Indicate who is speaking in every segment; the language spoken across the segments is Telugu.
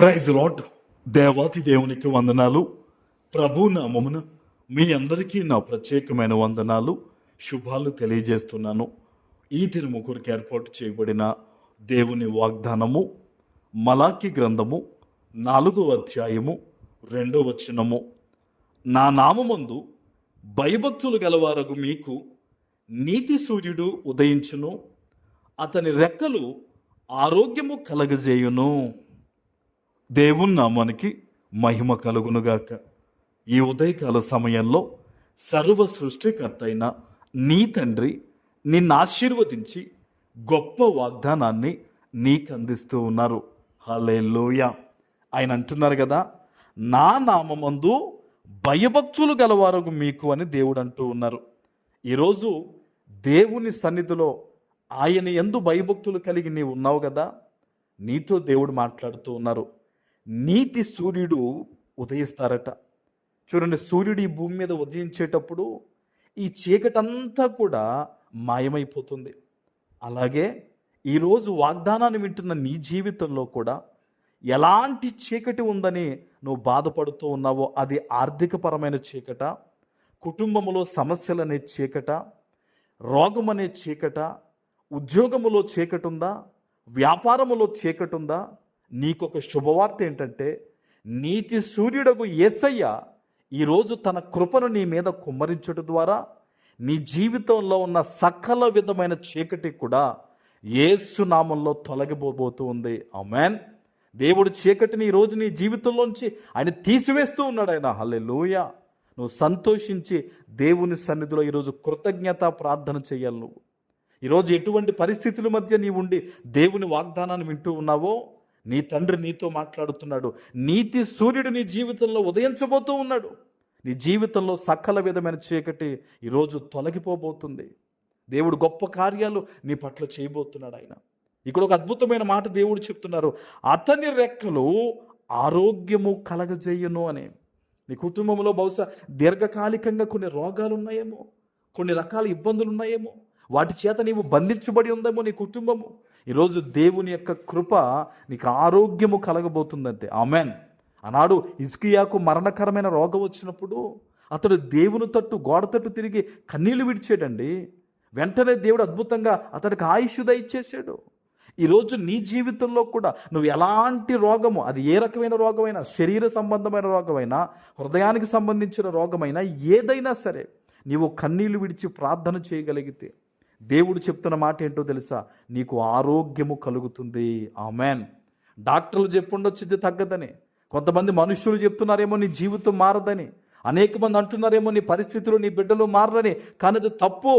Speaker 1: Praise lord. దేవాతి దేవునికి వందనాలు. ప్రభు నామమున మీ అందరికీ నా ప్రత్యేకమైన వందనాలు, శుభాలు తెలియజేస్తున్నాను. ఈ తిరుముకురికి ఏర్పాటు చేయబడిన దేవుని వాగ్దానము మలాకి గ్రంథము 4వ అధ్యాయము 2వ వచనము. నా నామమందు భయభక్తులు గలవారగు మీకు నీతి సూర్యుడు ఉదయించును, అతని రెక్కలు ఆరోగ్యము కలగజేయును. దేవుని నామానికి మహిమ కలుగునుగాక. ఈ ఉదయకాల సమయంలో సర్వ సృష్టికర్త అయిన నీ తండ్రి నిన్ను ఆశీర్వదించి గొప్ప వాగ్దానాన్ని నీకు అందిస్తూ ఉన్నారు. హల్లెలూయా. ఆయన అంటున్నారు కదా, నా నామమందు భయభక్తులు గలవారు మీకు అని దేవుడు అంటూ ఉన్నారు. ఈరోజు దేవుని సన్నిధిలో ఆయన యందు భయభక్తులు కలిగి నీవు ఉన్నావు కదా, నీతో దేవుడు మాట్లాడుతూ ఉన్నారు. నీతి సూర్యుడు ఉదయిస్తారట. చూడండి, సూర్యుడు ఈ భూమి మీద ఉదయించేటప్పుడు ఈ చీకటంతా కూడా మాయమైపోతుంది. అలాగే ఈరోజు వాగ్దానాన్ని వింటున్న నీ జీవితంలో కూడా ఎలాంటి చీకటి ఉందని నువ్వు బాధపడుతూ ఉన్నావో, అది ఆర్థికపరమైన చీకట, కుటుంబంలో సమస్యలనే చీకట, రోగం అనే చీకట, ఉద్యోగములో చీకటి ఉందా, వ్యాపారములో చీకటి ఉందా, నీకొక శుభవార్త ఏంటంటే, నీతి సూర్యుడగు యేసయ్య ఈరోజు తన కృపను నీ మీద కుమ్మరించడం ద్వారా నీ జీవితంలో ఉన్న సకల విధమైన చీకటి కూడా యేసు నామంలో తొలగిపోబోతూ ఉంది. ఆమేన్. దేవుడు చీకటిని ఈరోజు నీ జీవితంలోంచి ఆయన తీసివేస్తూ ఉన్నాడు. ఆయన హల్లెలూయా. నువ్వు సంతోషించి దేవుని సన్నిధిలో ఈరోజు కృతజ్ఞత ప్రార్థన చేయాలి. నువ్వు ఈరోజు ఎటువంటి పరిస్థితుల మధ్య నీవు ఉండి దేవుని వాగ్దానాన్ని వింటూ ఉన్నావో, నీ తండ్రి నీతో మాట్లాడుతున్నాడు. నీతి సూర్యుడు నీ జీవితంలో ఉదయించబోతూ ఉన్నాడు. నీ జీవితంలో సకల విధమైన చీకటి ఈరోజు తొలగిపోబోతుంది. దేవుడు గొప్ప కార్యాలు నీ పట్ల చేయబోతున్నాడు. ఆయన ఇక్కడ ఒక అద్భుతమైన మాట దేవుడు చెప్తున్నారు, అతని రెక్కలు ఆరోగ్యము కలగజేయును అని. నీ కుటుంబంలో బహుశా దీర్ఘకాలికంగా కొన్ని రోగాలు ఉన్నాయేమో, కొన్ని రకాల ఇబ్బందులు ఉన్నాయేమో, వాటి చేత నీవు బంధించబడి ఉందేమో నీ కుటుంబము. ఈరోజు దేవుని యొక్క కృప నీకు ఆరోగ్యము కలగబోతుందంతే. ఆమెన్. ఆనాడు హిజ్కియాకు మరణకరమైన రోగం వచ్చినప్పుడు అతడు దేవుని తట్టు, గోడ తట్టు తిరిగి కన్నీళ్లు విడిచాడండి. వెంటనే దేవుడు అద్భుతంగా అతడికి ఆయుష్ దయచేశాడు. ఈరోజు నీ జీవితంలో కూడా నువ్వు ఎలాంటి రోగము, అది ఏ రకమైన రోగమైనా, శరీర సంబంధమైన రోగమైనా, హృదయానికి సంబంధించిన రోగమైనా, ఏదైనా సరే నీవు కన్నీళ్లు విడిచి ప్రార్థన చేయగలిగితే దేవుడు చెప్తున్న మాట ఏంటో తెలుసా, నీకు ఆరోగ్యము కలుగుతుంది. ఆమెన్. డాక్టర్లు చెప్పుండొచ్చు ఇది తగ్గదని, కొంతమంది మనుష్యులు చెప్తున్నారేమో నీ జీవితం మారదని, అనేక మంది అంటున్నారేమో నీ పరిస్థితులు, నీ బిడ్డలు మారని. కానీ అది తప్పు.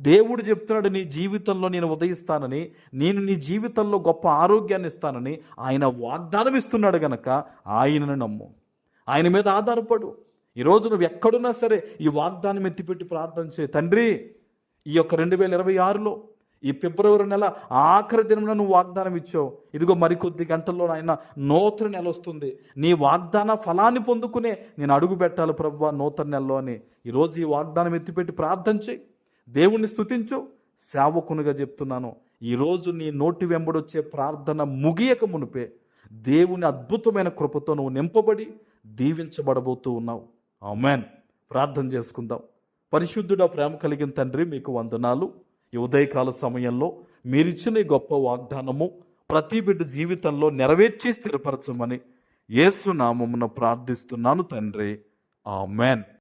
Speaker 1: దేవుడు చెప్తున్నాడు, నీ జీవితంలో నేను ఉదయిస్తానని, నేను నీ జీవితంలో గొప్ప ఆరోగ్యాన్ని ఇస్తానని ఆయన వాగ్దానం ఇస్తున్నాడు గనక ఆయనను నమ్ము, ఆయన మీద ఆధారపడు. ఈరోజు నువ్వు ఎక్కడున్నా సరే ఈ వాగ్దానం ఎత్తిపెట్టి ప్రార్థన చేయి. తండ్రి, ఈ యొక్క 2026లో ఈ ఫిబ్రవరి నెల ఆఖరి దినంలో నువ్వు వాగ్దానం ఇచ్చావు. ఇదిగో మరికొద్ది గంటల్లో ఆయన నూతన నెల వస్తుంది. నీ వాగ్దాన ఫలాన్ని పొందుకునే నేను అడుగు పెట్టాలి ప్రభువా నూతన నెలలో అని. ఈరోజు ఈ వాగ్దానం ఎత్తిపెట్టి ప్రార్థన చేయి, దేవుణ్ణి స్తుతించు. సేవకునిగా చెప్తున్నాను, ఈరోజు నీ నోటి వెంబడొచ్చే ప్రార్థన ముగియక మునిపే దేవుని అద్భుతమైన కృపతో నువ్వు నింపబడి దీవించబడబోతూ ఉన్నావు. ఆమేన్. ప్రార్థన చేసుకుందాం. పరిశుద్ధుడా, ప్రేమ కలిగిన తండ్రి, మీకు వందనాలు. ఈ ఉదయకాల సమయంలో మీరిచ్చిన ఈ గొప్ప వాగ్దానము ప్రతి బిడ్డ జీవితంలో నెరవేర్చి స్థిరపరచమని యేసు నామమున ప్రార్థిస్తున్నాను తండ్రి. ఆమేన్.